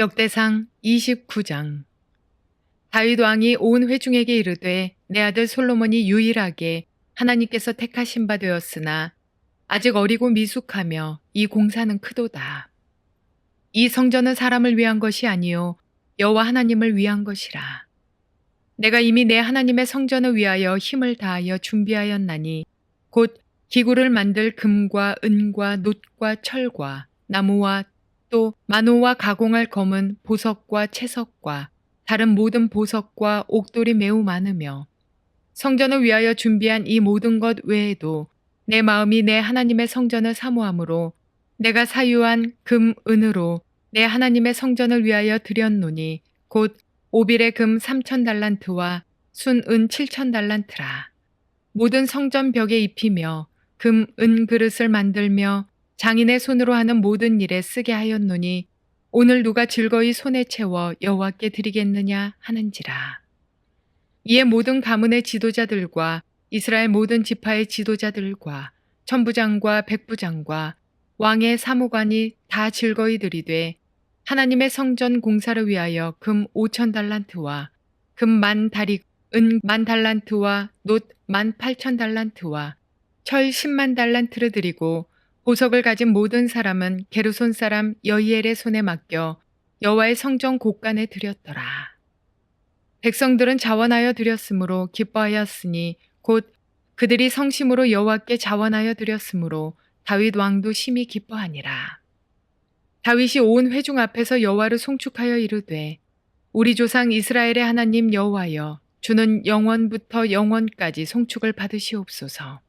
역대상 29장. 다윗 왕이 온 회중에게 이르되 내 아들 솔로몬이 유일하게 하나님께서 택하신 바 되었으나 아직 어리고 미숙하며 이 공사는 크도다. 이 성전은 사람을 위한 것이 아니요 여호와 하나님을 위한 것이라. 내가 이미 내 하나님의 성전을 위하여 힘을 다하여 준비하였나니 곧 기구를 만들 금과 은과 놋과 철과 나무와 또 만호와 가공할 검은 보석과 채석과 다른 모든 보석과 옥돌이 매우 많으며 성전을 위하여 준비한 이 모든 것 외에도 내 마음이 내 하나님의 성전을 사모함으로 내가 사유한 금, 은으로 내 하나님의 성전을 위하여 드렸노니 곧 오빌의 금 3,000달란트와 순은 7,000달란트라. 모든 성전 벽에 입히며 금, 은 그릇을 만들며 장인의 손으로 하는 모든 일에 쓰게 하였노니 오늘 누가 즐거이 손에 채워 여호와께 드리겠느냐 하는지라. 이에 모든 가문의 지도자들과 이스라엘 모든 지파의 지도자들과 천부장과 백부장과 왕의 사무관이 다 즐거이 드리되 하나님의 성전 공사를 위하여 금 5,000달란트와 금 10,000다리, 은 10,000달란트와 놋 18,000달란트와 철 100,000달란트를 드리고 보석을 가진 모든 사람은 게르손 사람 여이엘의 손에 맡겨 여호와의 성전 곳간에 드렸더라. 백성들은 자원하여 드렸으므로 기뻐하였으니 곧 그들이 성심으로 여호와께 자원하여 드렸으므로 다윗 왕도 심히 기뻐하니라. 다윗이 온 회중 앞에서 여호와를 송축하여 이르되 우리 조상 이스라엘의 하나님 여호와여 주는 영원부터 영원까지 송축을 받으시옵소서.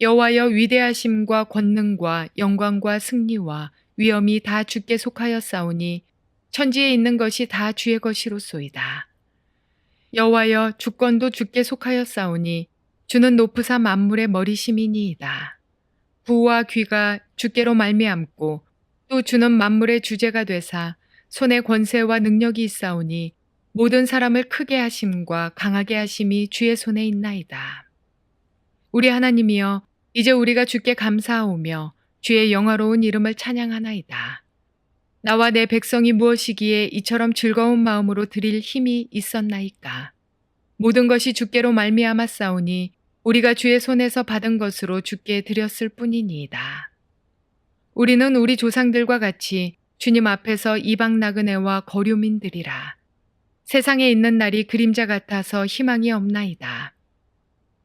여호와여 위대하심과 권능과 영광과 승리와 위엄이 다 주께 속하였사오니 천지에 있는 것이 다 주의 것이로소이다. 여호와여 주권도 주께 속하였사오니 주는 높으사 만물의 머리심이니이다. 부와 귀가 주께로 말미암고 또 주는 만물의 주제가 되사 손에 권세와 능력이 있사오니 모든 사람을 크게 하심과 강하게 하심이 주의 손에 있나이다. 우리 하나님이여 이제 우리가 주께 감사하오며 주의 영화로운 이름을 찬양하나이다. 나와 내 백성이 무엇이기에 이처럼 즐거운 마음으로 드릴 힘이 있었나이까. 모든 것이 주께로 말미암았사오니 우리가 주의 손에서 받은 것으로 주께 드렸을 뿐이니이다. 우리는 우리 조상들과 같이 주님 앞에서 이방 나그네와 거류민들이라. 세상에 있는 날이 그림자 같아서 희망이 없나이다.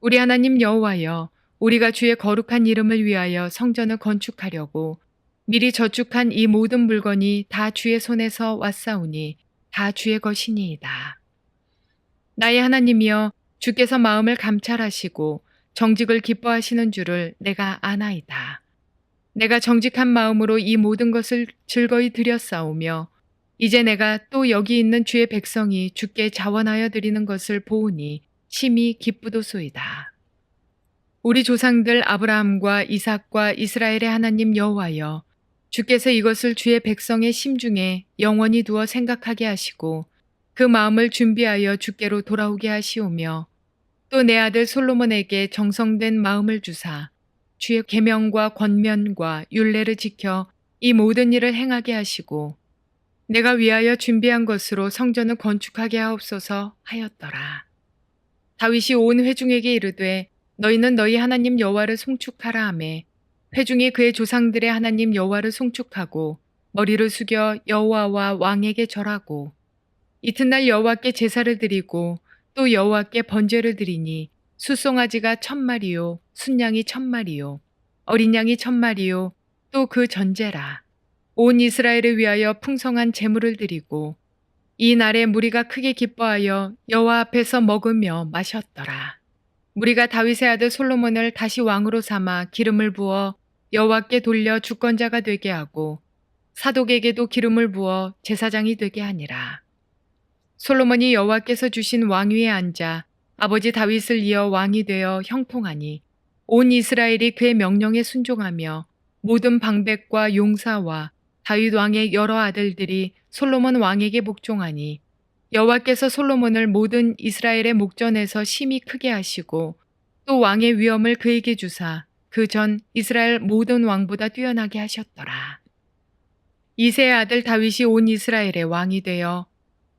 우리 하나님 여호와여 우리가 주의 거룩한 이름을 위하여 성전을 건축하려고 미리 저축한 이 모든 물건이 다 주의 손에서 왔사오니 다 주의 것이니이다. 나의 하나님이여 주께서 마음을 감찰하시고 정직을 기뻐하시는 줄을 내가 아나이다. 내가 정직한 마음으로 이 모든 것을 즐거이 드렸사오며 이제 내가 또 여기 있는 주의 백성이 주께 자원하여 드리는 것을 보오니 심히 기쁘도소이다. 우리 조상들 아브라함과 이삭과 이스라엘의 하나님 여호와여 주께서 이것을 주의 백성의 심중에 영원히 두어 생각하게 하시고 그 마음을 준비하여 주께로 돌아오게 하시오며 또 내 아들 솔로몬에게 정성된 마음을 주사 주의 계명과 권면과 율례를 지켜 이 모든 일을 행하게 하시고 내가 위하여 준비한 것으로 성전을 건축하게 하옵소서 하였더라. 다윗이 온 회중에게 이르되 너희는 너희 하나님 여호와를 송축하라 하매 회중이 그의 조상들의 하나님 여호와를 송축하고 머리를 숙여 여호와와 왕에게 절하고 이튿날 여호와께 제사를 드리고 또 여호와께 번제를 드리니 숫송아지가 1,000마리요 순양이 1,000마리요 어린 양이 1,000마리요 또 그 전제라. 온 이스라엘을 위하여 풍성한 제물을 드리고 이 날에 무리가 크게 기뻐하여 여호와 앞에서 먹으며 마셨더라. 무리가 다윗의 아들 솔로몬을 다시 왕으로 삼아 기름을 부어 여호와께 돌려 주권자가 되게 하고 사독에게도 기름을 부어 제사장이 되게 하니라. 솔로몬이 여호와께서 주신 왕위에 앉아 아버지 다윗을 이어 왕이 되어 형통하니 온 이스라엘이 그의 명령에 순종하며 모든 방백과 용사와 다윗 왕의 여러 아들들이 솔로몬 왕에게 복종하니 여호와께서 솔로몬을 모든 이스라엘의 목전에서 심히 크게 하시고 또 왕의 위엄을 그에게 주사 그 전 이스라엘 모든 왕보다 뛰어나게 하셨더라. 이새의 아들 다윗이 온 이스라엘의 왕이 되어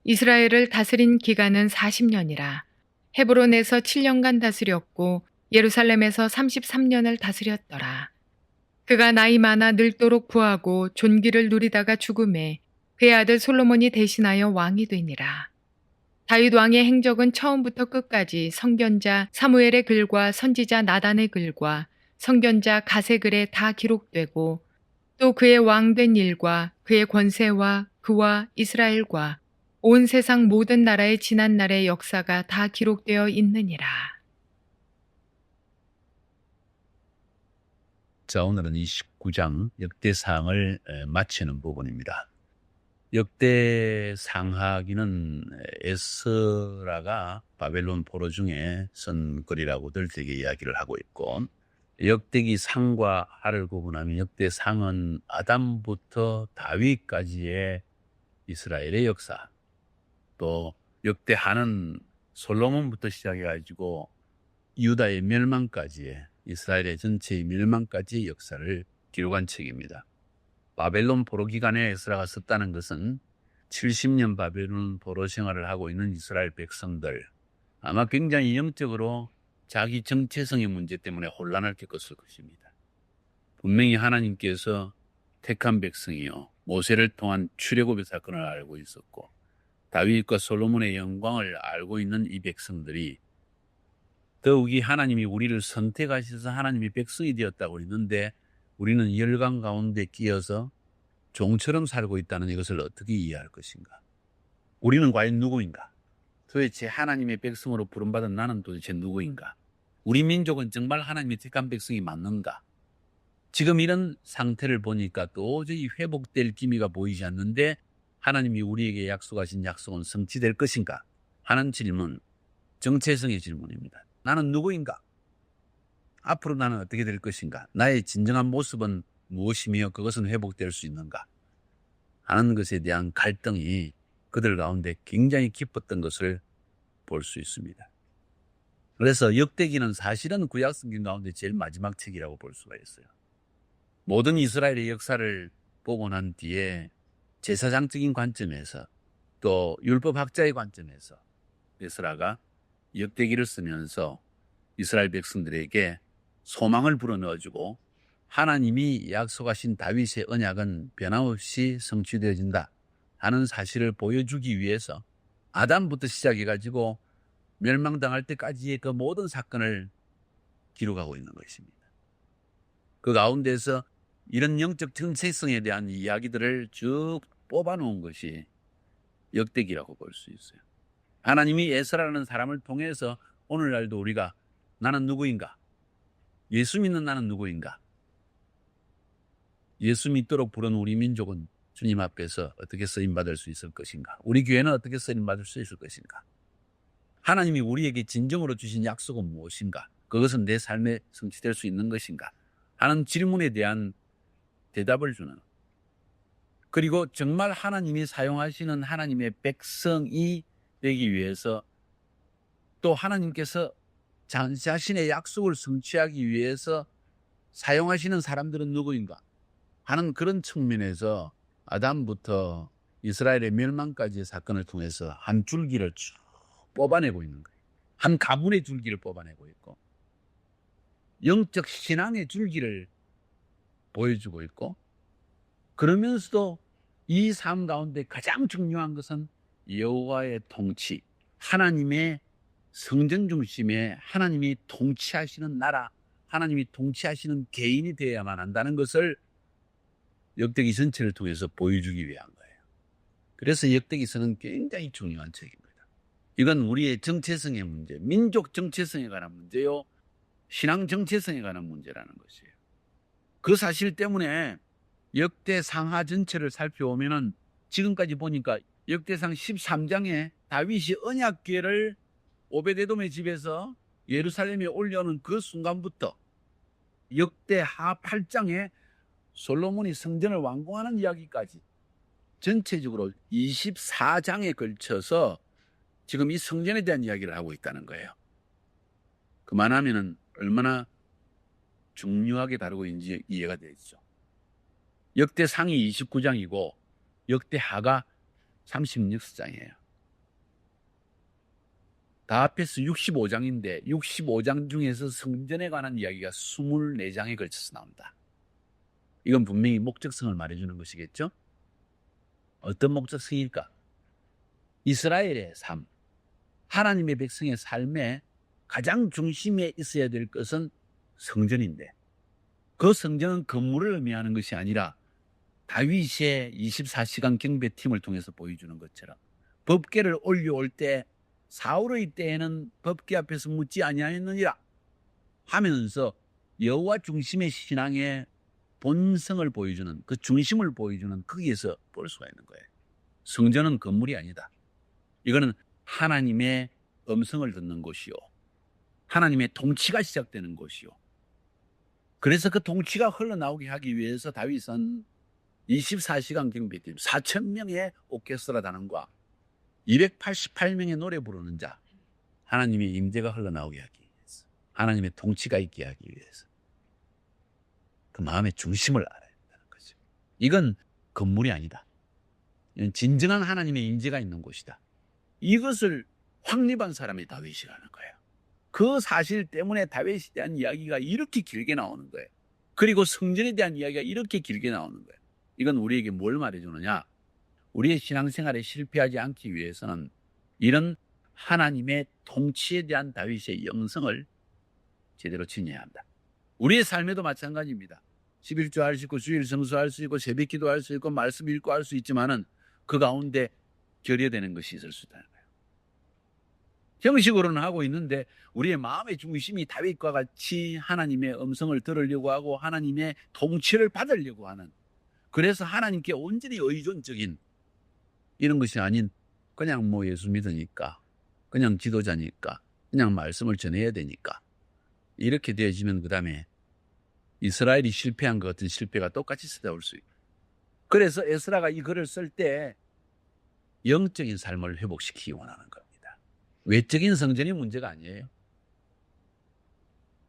이스라엘을 다스린 기간은 40년이라. 헤브론에서 7년간 다스렸고 예루살렘에서 33년을 다스렸더라. 그가 나이 많아 늙도록 부하고 존귀를 누리다가 죽음에 그의 아들 솔로몬이 대신하여 왕이 되니라. 다윗 왕의 행적은 처음부터 끝까지 선견자 사무엘의 글과 선지자 나단의 글과 선견자 갓의 글에 다 기록되고 또 그의 왕된 일과 그의 권세와 그와 이스라엘과 온 세상 모든 나라의 지난 날의 역사가 다 기록되어 있느니라. 자, 오늘은 29장 역대상을 마치는 부분입니다. 역대상하기는 에스라가 바벨론 포로 중에 쓴 글이라고들 되게 이야기를 하고 있고, 역대기 상과 하를 구분하면 역대상은 아담부터 다윗까지의 이스라엘의 역사, 또 역대하는 솔로몬부터 시작해가지고 유다의 멸망까지의 이스라엘의 전체의 멸망까지의 역사를 기록한 책입니다. 바벨론 포로 기간에 에스라가 썼다는 것은 70년 바벨론 포로 생활을 하고 있는 이스라엘 백성들, 아마 굉장히 영적으로 자기 정체성의 문제 때문에 혼란을 겪었을 것입니다. 분명히 하나님께서 택한 백성이요, 모세를 통한 출애굽의 사건을 알고 있었고 다윗과 솔로몬의 영광을 알고 있는 이 백성들이 더욱이 하나님이 우리를 선택하셔서 하나님의 백성이 되었다고 했는데 우리는 열강 가운데 끼어서 종처럼 살고 있다는 이것을 어떻게 이해할 것인가? 우리는 과연 누구인가? 도대체 하나님의 백성으로 부름받은 나는 도대체 누구인가? 우리 민족은 정말 하나님의 택한 백성이 맞는가? 지금 이런 상태를 보니까 도저히 회복될 기미가 보이지 않는데 하나님이 우리에게 약속하신 약속은 성취될 것인가? 하는 질문, 정체성의 질문입니다. 나는 누구인가? 앞으로 나는 어떻게 될 것인가? 나의 진정한 모습은 무엇이며 그것은 회복될 수 있는가? 하는 것에 대한 갈등이 그들 가운데 굉장히 깊었던 것을 볼 수 있습니다. 그래서 역대기는 사실은 구약성경 가운데 제일 마지막 책이라고 볼 수가 있어요. 모든 이스라엘의 역사를 보고 난 뒤에 제사장적인 관점에서 또 율법학자의 관점에서 에스라가 역대기를 쓰면서 이스라엘 백성들에게 소망을 불어넣어주고 하나님이 약속하신 다윗의 언약은 변함없이 성취되어진다 하는 사실을 보여주기 위해서 아담부터 시작해가지고 멸망당할 때까지의 그 모든 사건을 기록하고 있는 것입니다. 그 가운데서 이런 영적 정체성에 대한 이야기들을 쭉 뽑아놓은 것이 역대기라고 볼 수 있어요. 하나님이 에스라라는 사람을 통해서 오늘날도 우리가 나는 누구인가? 예수 믿는 나는 누구인가? 예수 믿도록 부른 우리 민족은 주님 앞에서 어떻게 쓰임받을 수 있을 것인가? 우리 교회는 어떻게 쓰임받을 수 있을 것인가? 하나님이 우리에게 진정으로 주신 약속은 무엇인가? 그것은 내 삶에 성취될 수 있는 것인가? 하는 질문에 대한 대답을 주는, 그리고 정말 하나님이 사용하시는 하나님의 백성이 되기 위해서 또 하나님께서 자신의 약속을 성취하기 위해서 사용하시는 사람들은 누구인가 하는 그런 측면에서 아담부터 이스라엘의 멸망까지의 사건을 통해서 한 줄기를 쭉 뽑아내고 있는 거예요. 한 가문의 줄기를 뽑아내고 있고 영적 신앙의 줄기를 보여주고 있고, 그러면서도 이 삶 가운데 가장 중요한 것은 여호와의 통치, 하나님의 성전 중심에 하나님이 통치하시는 나라, 하나님이 통치하시는 개인이 되어야만 한다는 것을 역대기 전체를 통해서 보여주기 위한 거예요. 그래서 역대기서는 굉장히 중요한 책입니다. 이건 우리의 정체성의 문제, 민족 정체성에 관한 문제요, 신앙 정체성에 관한 문제라는 것이에요. 그 사실 때문에 역대상하 전체를 살펴보면은 지금까지 보니까 역대상 13장에 다윗이 언약궤를 오베데돔의 집에서 예루살렘에 올려오는 그 순간부터 역대하 8장에 솔로몬이 성전을 완공하는 이야기까지 전체적으로 24장에 걸쳐서 지금 이 성전에 대한 이야기를 하고 있다는 거예요. 그만하면은 얼마나 중요하게 다루고 있는지 이해가 되죠. 역대상이 29장이고 역대하가 36장이에요. 다 합해서 65장인데 65장 중에서 성전에 관한 이야기가 24장에 걸쳐서 나온다. 이건 분명히 목적성을 말해주는 것이겠죠? 어떤 목적성일까? 이스라엘의 삶, 하나님의 백성의 삶에 가장 중심에 있어야 될 것은 성전인데, 그 성전은 건물을 의미하는 것이 아니라 다윗의 24시간 경배팀을 통해서 보여주는 것처럼 법궤를 올려올 때 사울의 때에는 법궤 앞에서 묻지 아니하였느니라 하면서 여호와 중심의 신앙의 본성을 보여주는, 그 중심을 보여주는, 거기에서 볼 수가 있는 거예요. 성전은 건물이 아니다. 이거는 하나님의 음성을 듣는 곳이요, 하나님의 통치가 시작되는 곳이요. 그래서 그 통치가 흘러나오게 하기 위해서 다윗은 24시간 경배팀 4,000명의 오케스트라 단원과 288명의 노래 부르는 자, 하나님의 임재가 흘러나오게 하기 위해서, 하나님의 통치가 있게 하기 위해서 그 마음의 중심을 알아야 된다는 거죠. 이건 건물이 아니다. 이건 진정한 하나님의 임재가 있는 곳이다. 이것을 확립한 사람이 다윗이라는 거예요. 그 사실 때문에 다윗에 대한 이야기가 이렇게 길게 나오는 거예요. 그리고 성전에 대한 이야기가 이렇게 길게 나오는 거예요. 이건 우리에게 뭘 말해주느냐? 우리의 신앙생활에 실패하지 않기 위해서는 이런 하나님의 통치에 대한 다윗의 영성을 제대로 지녀야 한다. 우리의 삶에도 마찬가지입니다. 11조 할 수 있고 주일 성수할 수 있고 새벽 기도할 수 있고 말씀 읽고 할 수 있지만은 그 가운데 결여되는 것이 있을 수 있다는 거예요. 형식으로는 하고 있는데 우리의 마음의 중심이 다윗과 같이 하나님의 음성을 들으려고 하고 하나님의 통치를 받으려고 하는, 그래서 하나님께 온전히 의존적인 이런 것이 아닌 그냥 뭐 예수 믿으니까, 그냥 지도자니까, 그냥 말씀을 전해야 되니까 이렇게 되어지면 그 다음에 이스라엘이 실패한 것 같은 실패가 똑같이 찾아올 수 있고, 그래서 에스라가 이 글을 쓸 때 영적인 삶을 회복시키기 원하는 겁니다. 외적인 성전이 문제가 아니에요.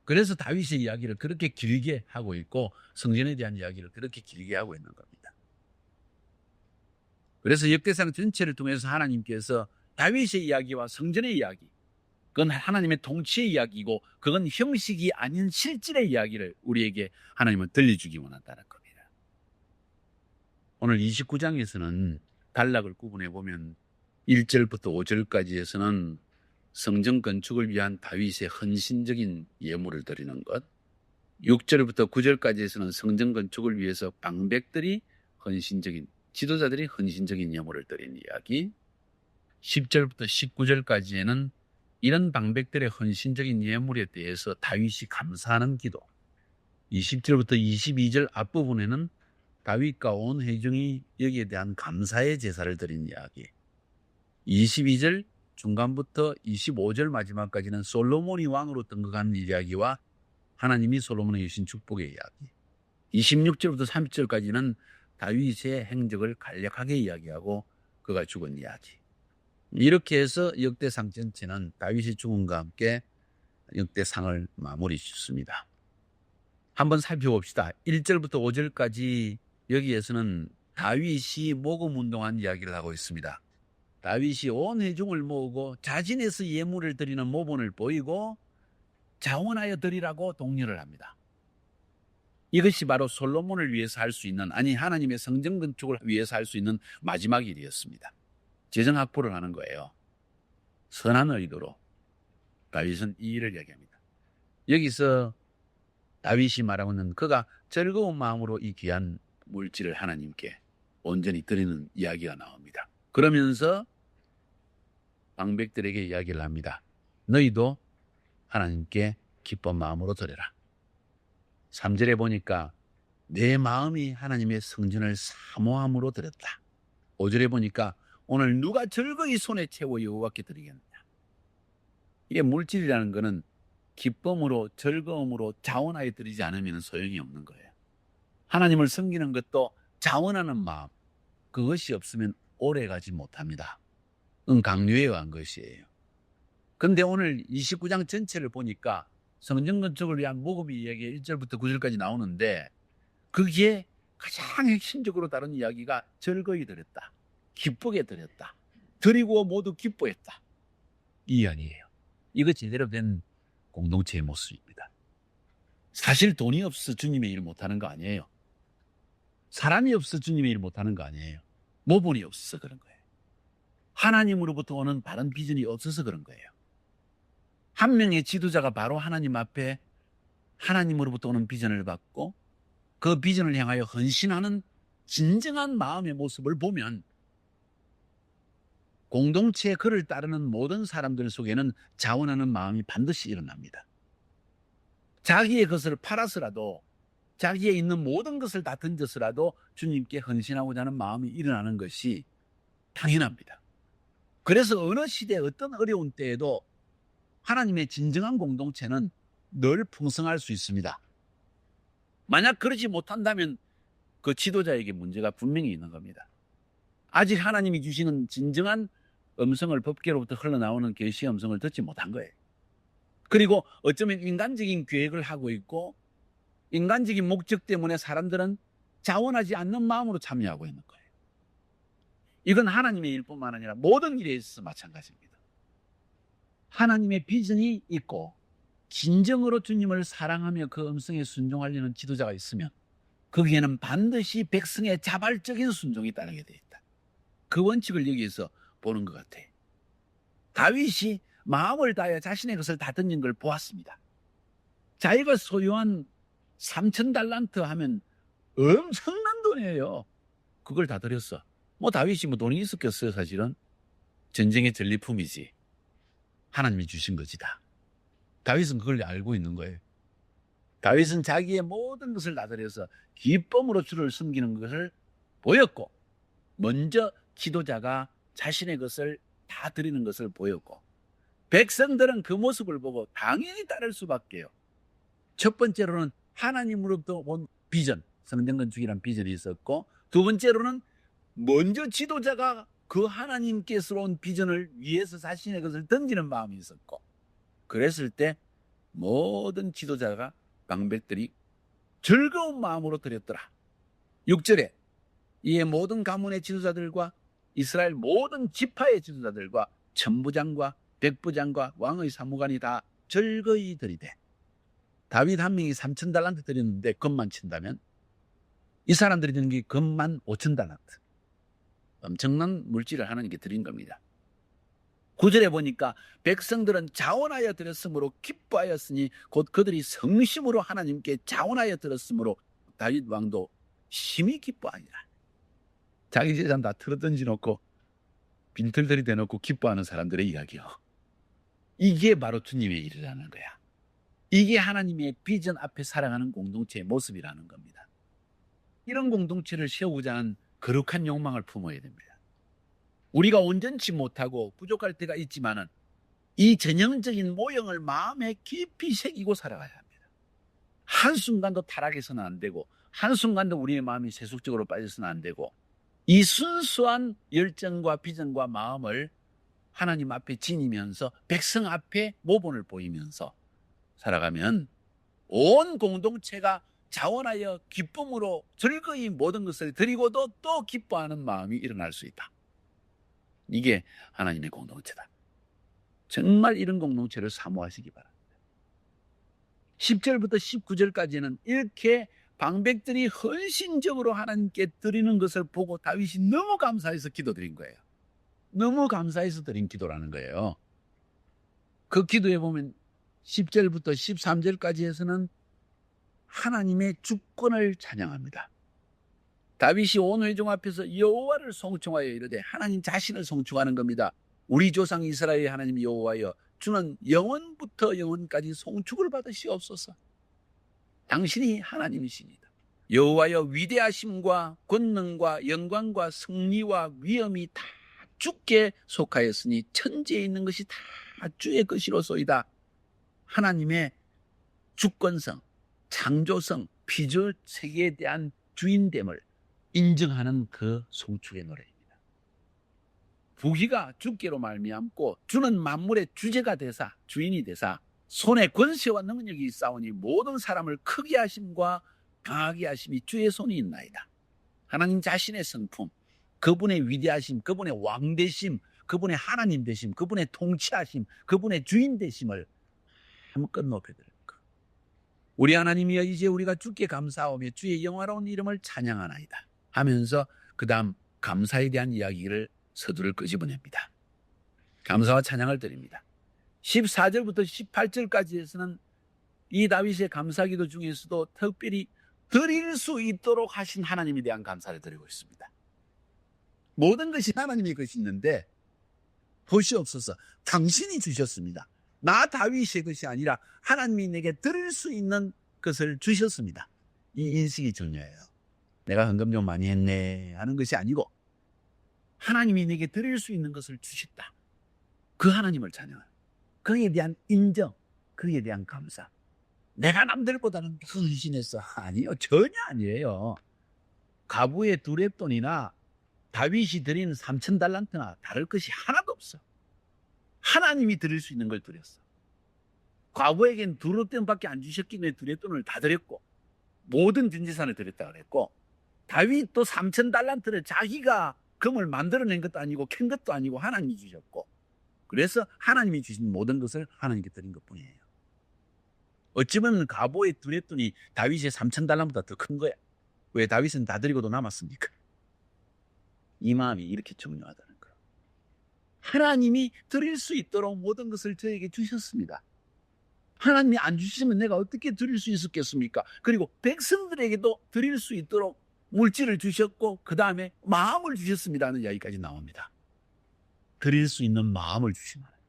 그래서 다윗의 이야기를 그렇게 길게 하고 있고 성전에 대한 이야기를 그렇게 길게 하고 있는 겁니다. 그래서 역대상 전체를 통해서 하나님께서 다윗의 이야기와 성전의 이야기, 그건 하나님의 통치의 이야기고 그건 형식이 아닌 실질의 이야기를 우리에게 하나님은 들려주기 원한다는 겁니다. 오늘 29장에서는 단락을 구분해 보면 1절부터 5절까지에서는 성전 건축을 위한 다윗의 헌신적인 예물을 드리는 것, 6절부터 9절까지에서는 성전 건축을 위해서 방백들이 헌신적인, 지도자들이 헌신적인 예물을 드린 이야기, 10절부터 19절까지에는 이런 방백들의 헌신적인 예물에 대해서 다윗이 감사하는 기도, 20절부터 22절 앞부분에는 다윗과 온 회중이 여기에 대한 감사의 제사를 드린 이야기, 22절 중간부터 25절 마지막까지는 솔로몬이 왕으로 등극하는 이야기와 하나님이 솔로몬에게 주신 축복의 이야기, 26절부터 30절까지는 다윗의 행적을 간략하게 이야기하고 그가 죽은 이야기. 이렇게 해서 역대상 전체는 다윗의 죽음과 함께 역대상을 마무리 짓습니다. 한번 살펴봅시다. 1절부터 5절까지 여기에서는 다윗이 모금운동한 이야기를 하고 있습니다. 다윗이 온 회중을 모으고 자진해서 예물을 드리는 모본을 보이고 자원하여 드리라고 독려를 합니다. 이것이 바로 솔로몬을 위해서 할 수 있는, 아니 하나님의 성전 건축을 위해서 할 수 있는 마지막 일이었습니다. 재정 확보를 하는 거예요. 선한 의도로 다윗은 이 일을 얘기합니다. 여기서 다윗이 말하고 있는 그가 즐거운 마음으로 이 귀한 물질을 하나님께 온전히 드리는 이야기가 나옵니다. 그러면서 방백들에게 이야기를 합니다. 너희도 하나님께 기쁜 마음으로 드려라. 3절에 보니까 내 마음이 하나님의 성전을 사모함으로 드렸다. 5절에 보니까 오늘 누가 즐거이 손에 채워 여호와께 드리겠느냐. 이게 물질이라는 것은 기쁨으로 즐거움으로 자원하여 드리지 않으면 소용이 없는 거예요. 하나님을 섬기는 것도 자원하는 마음, 그것이 없으면 오래가지 못합니다. 강요에 의한 것이에요. 그런데 오늘 29장 전체를 보니까 성전 건축을 위한 모금 이야기가 1절부터 9절까지 나오는데 거기에 가장 핵심적으로 다른 이야기가 즐거이 드렸다. 기쁘게 드렸다. 드리고 모두 기뻐했다. 이 이야기예요. 이거 제대로 된 공동체의 모습입니다. 사실 돈이 없어 주님의 일 못하는 거 아니에요. 사람이 없어 주님의 일 못하는 거 아니에요. 모본이 없어서 그런 거예요. 하나님으로부터 오는 바른 비전이 없어서 그런 거예요. 한 명의 지도자가 바로 하나님 앞에 하나님으로부터 오는 비전을 받고 그 비전을 향하여 헌신하는 진정한 마음의 모습을 보면 공동체의 그를 따르는 모든 사람들 속에는 자원하는 마음이 반드시 일어납니다. 자기의 것을 팔아서라도 자기의 있는 모든 것을 다 던져서라도 주님께 헌신하고자 하는 마음이 일어나는 것이 당연합니다. 그래서 어느 시대 어떤 어려운 때에도 하나님의 진정한 공동체는 늘 풍성할 수 있습니다. 만약 그러지 못한다면 그 지도자에게 문제가 분명히 있는 겁니다. 아직 하나님이 주시는 진정한 음성을, 법계로부터 흘러나오는 계시의 음성을 듣지 못한 거예요. 그리고 어쩌면 인간적인 계획을 하고 있고 인간적인 목적 때문에 사람들은 자원하지 않는 마음으로 참여하고 있는 거예요. 이건 하나님의 일뿐만 아니라 모든 일에 있어서 마찬가지입니다. 하나님의 비전이 있고 진정으로 주님을 사랑하며 그 음성에 순종하려는 지도자가 있으면 거기에는 반드시 백성의 자발적인 순종이 따르게 되어 있다. 그 원칙을 여기에서 보는 것 같아요. 다윗이 마음을 다하여 자신의 것을 다 던진 걸 보았습니다. 자기가 소유한 3,000달란트 하면 엄청난 돈이에요. 그걸 다 드렸어. 다윗이 돈이 있었겠어요, 사실은. 전쟁의 전리품이지. 하나님이 주신 거지 다. 다윗은 그걸 알고 있는 거예요. 다윗은 자기의 모든 것을 다 드려서 기쁨으로 주를 섬기는 것을 보였고, 먼저 지도자가 자신의 것을 다 드리는 것을 보였고, 백성들은 그 모습을 보고 당연히 따를 수밖에요. 첫 번째로는 하나님으로부터 온 비전, 성전 건축이라는 비전이 있었고, 두 번째로는 먼저 지도자가 그 하나님께서 온 비전을 위해서 자신의 것을 던지는 마음이 있었고, 그랬을 때 모든 지도자가 방백들이 즐거운 마음으로 드렸더라. 6절에 이에 모든 가문의 지도자들과 이스라엘 모든 지파의 지도자들과 천부장과 백부장과 왕의 사무관이 다 즐거이 드리되, 다윗 한 명이 3,000달란트 드렸는데 금만 친다면 이 사람들이 드린 게 금만 5,000달란트. 엄청난 물질을 하나님께 드린 겁니다. 9절에 보니까 백성들은 자원하여 드렸으므로 기뻐하였으니 곧 그들이 성심으로 하나님께 자원하여 드렸으므로 다윗 왕도 심히 기뻐하니라. 자기 재산 다 틀어던지 놓고 빈털들이 대놓고 기뻐하는 사람들의 이야기요. 이게 바로 주님의 일이라는 거야. 이게 하나님의 비전 앞에 살아가는 공동체의 모습이라는 겁니다. 이런 공동체를 세우고자 하는 거룩한 욕망을 품어야 됩니다. 우리가 온전치 못하고 부족할 때가 있지만은 이 전형적인 모형을 마음에 깊이 새기고 살아가야 합니다. 한순간도 타락해서는 안 되고 한순간도 우리의 마음이 세속적으로 빠져서는 안 되고, 이 순수한 열정과 비전과 마음을 하나님 앞에 지니면서 백성 앞에 모본을 보이면서 살아가면 온 공동체가 자원하여 기쁨으로 즐거이 모든 것을 드리고도 또 기뻐하는 마음이 일어날 수 있다. 이게 하나님의 공동체다. 정말 이런 공동체를 사모하시기 바랍니다. 10절부터 19절까지는 이렇게 방백들이 헌신적으로 하나님께 드리는 것을 보고 다윗이 너무 감사해서 기도드린 거예요. 너무 감사해서 드린 기도라는 거예요. 그 기도에 보면 10절부터 13절까지 해서는 하나님의 주권을 찬양합니다. 다윗이 온 회중 앞에서 여호와를 송축하여 이르되, 하나님 자신을 송축하는 겁니다. 우리 조상 이스라엘의 하나님 여호와여, 주는 영원부터 영원까지 송축을 받으시옵소서. 당신이 하나님이십니다. 여호와여, 위대하심과 권능과 영광과 승리와 위엄이 다 주께 속하였으니 천지에 있는 것이 다 주의 것이로소이다. 하나님의 주권성, 창조성, 피조 세계에 대한 주인됨을 인정하는 그 송축의 노래입니다. 부귀가 주께로 말미암고 주는 만물의 주제가 되사, 주인이 되사 손에 권세와 능력이 있사오니 모든 사람을 크게 하심과 강하게 하심이 주의 손이 있나이다. 하나님 자신의 성품, 그분의 위대하심, 그분의 왕되심, 그분의 하나님 되심, 그분의 통치하심, 그분의 주인 되심을 한껏 높여드릴 것. 우리 하나님이여, 이제 우리가 주께 감사하오며 주의 영화로운 이름을 찬양하나이다 하면서 그 다음 감사에 대한 이야기를 서두를 끄집어냅니다. 감사와 찬양을 드립니다. 14절부터 18절까지에서는 이 다윗의 감사기도 중에서도 특별히 드릴 수 있도록 하신 하나님에 대한 감사를 드리고 있습니다. 모든 것이 하나님의 것이 있는데 보시옵소서, 당신이 주셨습니다. 나 다윗의 것이 아니라 하나님이 내게 드릴 수 있는 것을 주셨습니다. 이 인식이 중요해요. 내가 헌금 좀 많이 했네 하는 것이 아니고 하나님이 내게 드릴 수 있는 것을 주셨다. 그 하나님을 찬양해요. 그에 대한 인정, 그에 대한 감사. 내가 남들보다는 더 헌신했어. 아니요, 전혀 아니에요. 가부의 2렙돈이나 다윗이 드리는 3,000달란트나 다를 것이 하나도 없어. 하나님이 드릴 수 있는 걸 드렸어. 과부에겐 2렙돈밖에 안 주셨기 때문에 2렙돈을 다 드렸고 모든 전재산을 드렸다고 그랬고, 다윗도 3,000달란트를 자기가 금을 만들어낸 것도 아니고 캔 것도 아니고 하나님이 주셨고, 그래서 하나님이 주신 모든 것을 하나님께 드린 것뿐이에요. 어찌 보면 가보의 2렙돈이 다윗의 3,000달란트보다 더 큰 거야. 왜 다윗은 다 드리고도 남았습니까? 이 마음이 이렇게 중요하다는 거예요. 하나님이 드릴 수 있도록 모든 것을 저에게 주셨습니다. 하나님이 안 주시면 내가 어떻게 드릴 수 있었겠습니까? 그리고 백성들에게도 드릴 수 있도록 물질을 주셨고 그 다음에 마음을 주셨습니다 하는 이야기까지 나옵니다. 드릴 수 있는 마음을 주신 하나님.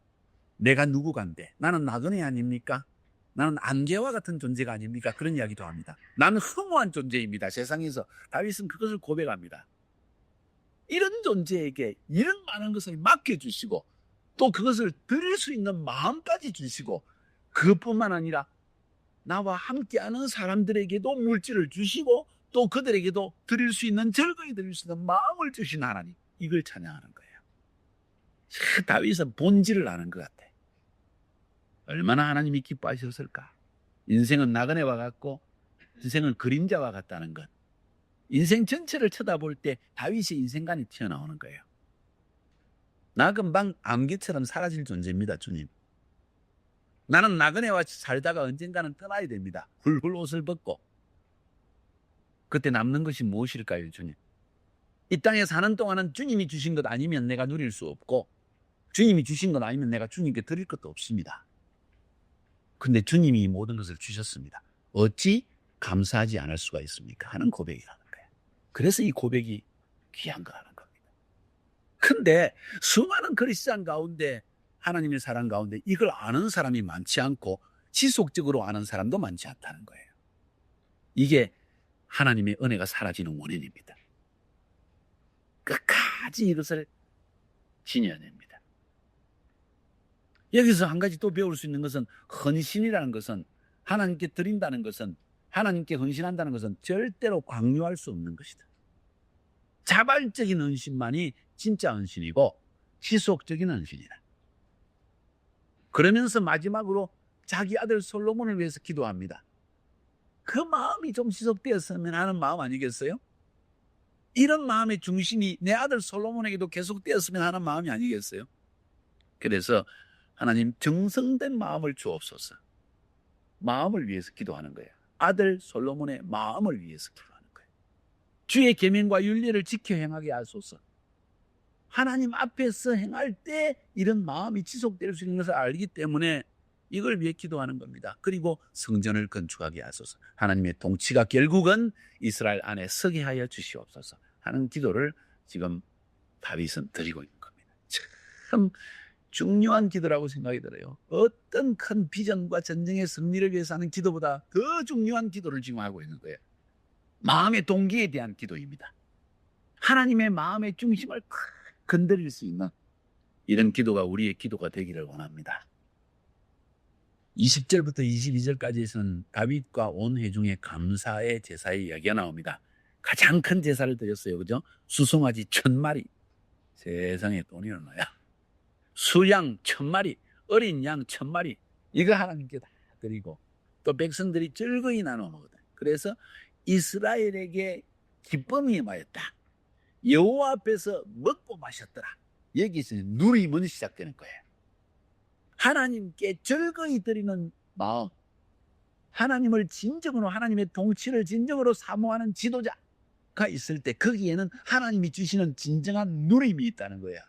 내가 누구간데? 나는 나그네 아닙니까? 나는 안개와 같은 존재가 아닙니까? 그런 이야기도 합니다. 나는 허무한 존재입니다. 세상에서. 다윗은 그것을 고백합니다. 이런 존재에게 이런 많은 것을 맡겨주시고 또 그것을 드릴 수 있는 마음까지 주시고, 그것뿐만 아니라 나와 함께하는 사람들에게도 물질을 주시고 또 그들에게도 드릴 수 있는, 즐거이 드릴 수 있는 마음을 주신 하나님, 이걸 찬양하는 거예요. 다윗은 본질을 아는 것 같아. 얼마나 하나님이 기뻐하셨을까. 인생은 나그네와 같고 인생은 그림자와 같다는 것. 인생 전체를 쳐다볼 때 다윗의 인생관이 튀어나오는 거예요. 나 금방 안개처럼 사라질 존재입니다, 주님. 나는 나그네와 살다가 언젠가는 떠나야 됩니다. 훌훌 옷을 벗고. 그때 남는 것이 무엇일까요, 주님? 이 땅에 사는 동안은 주님이 주신 것 아니면 내가 누릴 수 없고, 주님이 주신 것 아니면 내가 주님께 드릴 것도 없습니다. 근데 주님이 모든 것을 주셨습니다. 어찌 감사하지 않을 수가 있습니까? 하는 고백이라는 거예요. 그래서 이 고백이 귀한 거라는 겁니다. 근데 수많은 크리스찬 가운데, 하나님의 사랑 가운데 이걸 아는 사람이 많지 않고 지속적으로 아는 사람도 많지 않다는 거예요. 이게 하나님의 은혜가 사라지는 원인입니다. 끝까지 이것을 지녀냅니다. 여기서 한 가지 또 배울 수 있는 것은, 헌신이라는 것은, 하나님께 드린다는 것은, 하나님께 헌신한다는 것은 절대로 강요할 수 없는 것이다. 자발적인 헌신만이 진짜 헌신이고 지속적인 헌신이다. 그러면서 마지막으로 자기 아들 솔로몬을 위해서 기도합니다. 그 마음이 좀 지속되었으면 하는 마음 아니겠어요? 이런 마음의 중심이 내 아들 솔로몬에게도 계속되었으면 하는 마음이 아니겠어요? 그래서 하나님, 정성된 마음을 주옵소서. 마음을 위해서 기도하는 거예요. 아들 솔로몬의 마음을 위해서 기도하는 거예요. 주의 계명과 윤리를 지켜 행하게 하소서. 하나님 앞에서 행할 때 이런 마음이 지속될 수 있는 것을 알기 때문에 이걸 위해 기도하는 겁니다. 그리고 성전을 건축하게 하소서. 하나님의 통치가 결국은 이스라엘 안에 서게 하여 주시옵소서 하는 기도를 지금 다윗은 드리고 있는 겁니다. 참 중요한 기도라고 생각이 들어요. 어떤 큰 비전과 전쟁의 승리를 위해서 하는 기도보다 더 중요한 기도를 지금 하고 있는 거예요. 마음의 동기에 대한 기도입니다. 하나님의 마음의 중심을 건드릴 수 있는 이런 기도가 우리의 기도가 되기를 원합니다. 20절부터 22절까지에서는 다윗과 온 회중의 감사의 제사의 이야기가 나옵니다. 가장 큰 제사를 드렸어요. 그죠? 수송아지 1,000마리. 세상에 돈이 얼마야. 수양 1,000마리, 어린 양 1,000마리. 이거 하나님께 다 드리고 또 백성들이 즐거이 나눠 먹거든. 그래서 이스라엘에게 기쁨이 임하였다. 여호와 앞에서 먹고 마셨더라. 여기서 누림은 시작되는 거예요. 하나님께 즐거이 드리는 마음, 하나님을 진정으로, 하나님의 통치를 진정으로 사모하는 지도자가 있을 때 거기에는 하나님이 주시는 진정한 누림이 있다는 거야.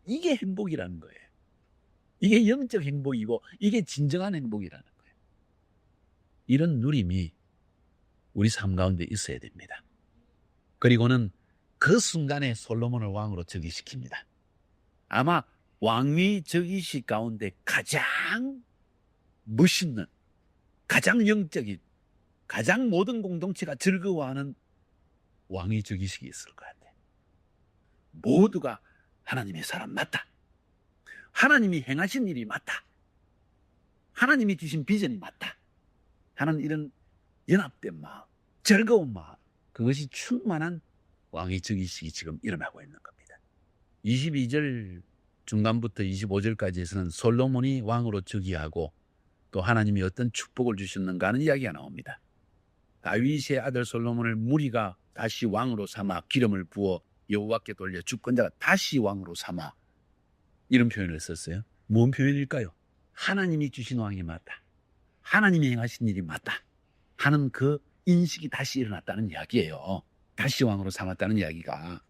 이게 행복이라는 거예요. 이게 영적 행복이고 이게 진정한 행복이라는 거예요. 이런 누림이 우리 삶 가운데 있어야 됩니다. 그리고는 그 순간에 솔로몬을 왕으로 즉위시킵니다. 아마 왕위 즉위식 가운데 가장 멋있는, 가장 영적인, 가장 모든 공동체가 즐거워하는 왕위 즉위식이 있을 것 같아요. 모두가 하나님의 사람 맞다. 하나님이 행하신 일이 맞다. 하나님이 주신 비전이 맞다. 하는 이런 연합된 마음, 즐거운 마음, 그것이 충만한 왕위 즉위식이 지금 일어나고 있는 겁니다. 22절 중간부터 25절까지에서는 솔로몬이 왕으로 즉위하고 또 하나님이 어떤 축복을 주셨는가 하는 이야기가 나옵니다. 다윗의 아들 솔로몬을 무리가 다시 왕으로 삼아 기름을 부어 여호와께 돌려 주권자가 다시 왕으로 삼아, 이런 표현을 썼어요. 무슨 표현일까요? 하나님이 주신 왕이 맞다, 하나님이 행하신 일이 맞다 하는 그 인식이 다시 일어났다는 이야기예요. 다시 왕으로 삼았다는 이야기가,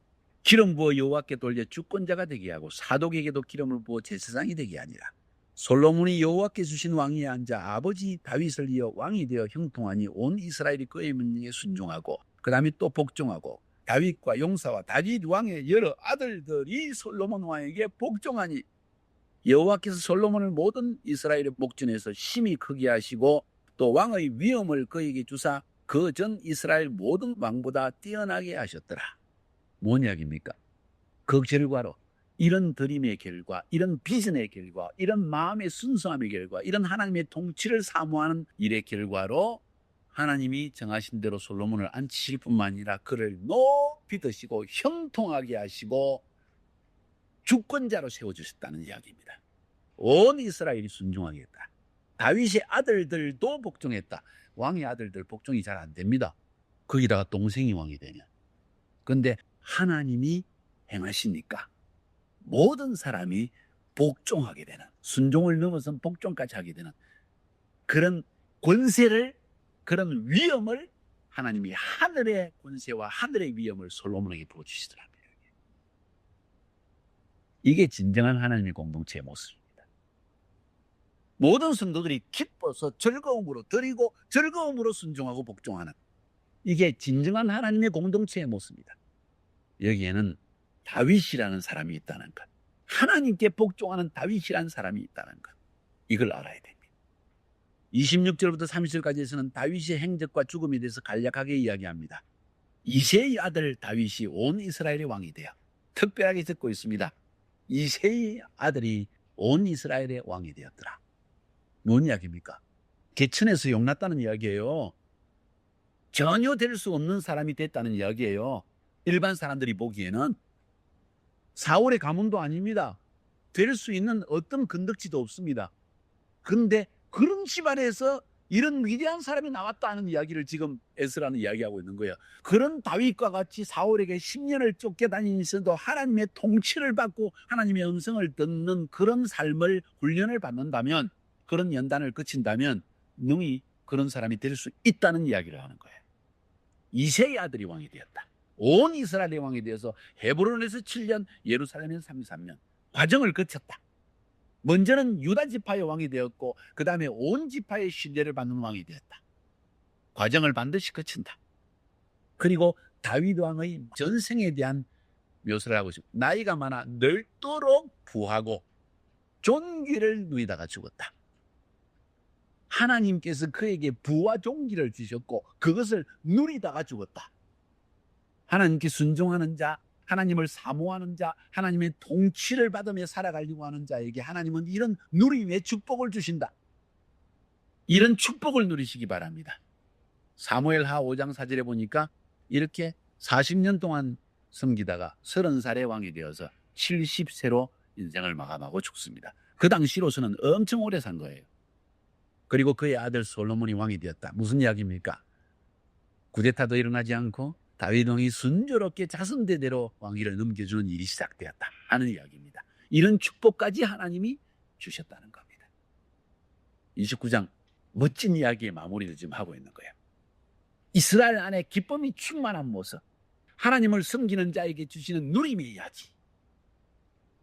기름 부어 여호와께 돌려 주권자가 되게 하고 사독에게도 기름을 부어 제사장이 되게 하니라. 솔로몬이 여호와께 주신 왕위에 앉아 아버지 다윗을 이어 왕이 되어 형통하니 온 이스라엘이 그의 명령에 순종하고, 그 다음에 또 복종하고, 다윗과 용사와 다윗 왕의 여러 아들들이 솔로몬 왕에게 복종하니, 여호와께서 솔로몬을 모든 이스라엘의 목전에서 심히 크게 하시고 또 왕의 위엄을 그에게 주사 그 전 이스라엘 모든 왕보다 뛰어나게 하셨더라. 뭔 이야기입니까? 그 결과로, 이런 드림의 결과, 이런 비전의 결과, 이런 마음의 순수함의 결과, 이런 하나님의 통치를 사모하는 일의 결과로 하나님이 정하신 대로 솔로몬을 앉히실 뿐만 아니라 그를 높이 드시고 형통하게 하시고 주권자로 세워주셨다는 이야기입니다. 온 이스라엘이 순종하게 했다. 다윗의 아들들도 복종했다. 왕의 아들들 복종이 잘 안 됩니다. 거기다가 동생이 왕이 되면. 그런데 하나님이 행하시니까 모든 사람이 복종하게 되는, 순종을 넘어선 복종까지 하게 되는 그런 권세를, 그런 위엄을 하나님이, 하늘의 권세와 하늘의 위엄을 솔로몬에게 부어주시더랍니다. 이게 진정한 하나님의 공동체의 모습입니다. 모든 성도들이 기뻐서 즐거움으로 드리고 즐거움으로 순종하고 복종하는, 이게 진정한 하나님의 공동체의 모습입니다. 여기에는 다윗이라는 사람이 있다는 것, 하나님께 복종하는 다윗이라는 사람이 있다는 것, 이걸 알아야 됩니다. 26절부터 30절까지에서는 다윗의 행적과 죽음에 대해서 간략하게 이야기합니다. 이새의 아들 다윗이 온 이스라엘의 왕이 되어, 특별하게 듣고 있습니다. 이새의 아들이 온 이스라엘의 왕이 되었더라. 뭔 이야기입니까? 개천에서 용났다는 이야기예요. 전혀 될 수 없는 사람이 됐다는 이야기예요. 일반 사람들이 보기에는 사울의 가문도 아닙니다. 될 수 있는 어떤 건덕지도 없습니다. 그런데 그런 집안에서 이런 위대한 사람이 나왔다는 이야기를 지금 에스라는 이야기하고 있는 거예요. 그런 다윗과 같이 사울에게 10년을 쫓겨다니면서도 하나님의 통치를 받고 하나님의 음성을 듣는 그런 삶을, 훈련을 받는다면, 그런 연단을 거친다면 능히 그런 사람이 될 수 있다는 이야기를 하는 거예요. 이새의 아들이 왕이 되었다. 온 이스라엘의 왕이 되어서 헤브론에서 7년, 예루살렘에서 33년 과정을 거쳤다. 먼저는 유다 지파의 왕이 되었고 그 다음에 온 지파의 신뢰를 받는 왕이 되었다. 과정을 반드시 거친다. 그리고 다윗 왕의 전생에 대한 묘사를 하고 있습니다. 나이가 많아 늙도록 부하고 존귀를 누리다가 죽었다. 하나님께서 그에게 부와 존귀를 주셨고 그것을 누리다가 죽었다. 하나님께 순종하는 자, 하나님을 사모하는 자, 하나님의 통치를 받으며 살아가려고 하는 자에게 하나님은 이런 누림의 축복을 주신다. 이런 축복을 누리시기 바랍니다. 사무엘하 5장 4절에 보니까 이렇게 40년 동안 섬기다가 30살의 왕이 되어서 70세로 인생을 마감하고 죽습니다. 그 당시로서는 엄청 오래 산 거예요. 그리고 그의 아들 솔로몬이 왕이 되었다. 무슨 이야기입니까? 쿠데타도 일어나지 않고 다윗 왕이 순조롭게 자손대대로 왕위를 넘겨주는 일이 시작되었다 하는 이야기입니다. 이런 축복까지 하나님이 주셨다는 겁니다. 29장 멋진 이야기의 마무리를 지금 하고 있는 거예요. 이스라엘 안에 기쁨이 충만한 모습, 하나님을 섬기는 자에게 주시는 누림의 이야기,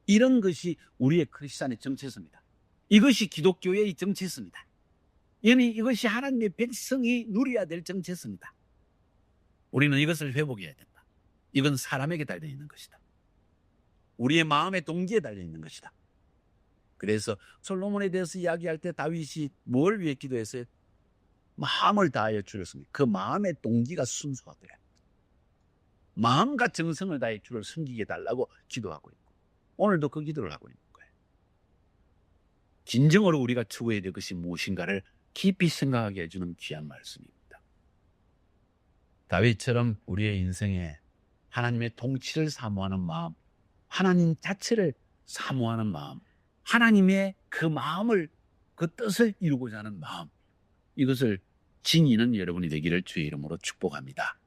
이런 것이 우리의 크리스찬의 정체성입니다. 이것이 기독교의 정체성입니다. 이것이 하나님의 백성이 누려야 될 정체성이다. 우리는 이것을 회복해야 된다. 이건 사람에게 달려있는 것이다. 우리의 마음의 동기에 달려있는 것이다. 그래서 솔로몬에 대해서 이야기할 때 다윗이 뭘 위해 기도했어요? 마음을 다하여 주를 섬기. 그 마음의 동기가 순수하더라. 마음과 정성을 다해 주를 섬기게 해달라고 기도하고 있고, 오늘도 그 기도를 하고 있는 거예요. 진정으로 우리가 추구해야 될 것이 무엇인가를 깊이 생각하게 해주는 귀한 말씀입니다. 다윗처럼 우리의 인생에 하나님의 통치를 사모하는 마음, 하나님 자체를 사모하는 마음, 하나님의 그 마음을, 그 뜻을 이루고자 하는 마음, 이것을 지니는 여러분이 되기를 주의 이름으로 축복합니다.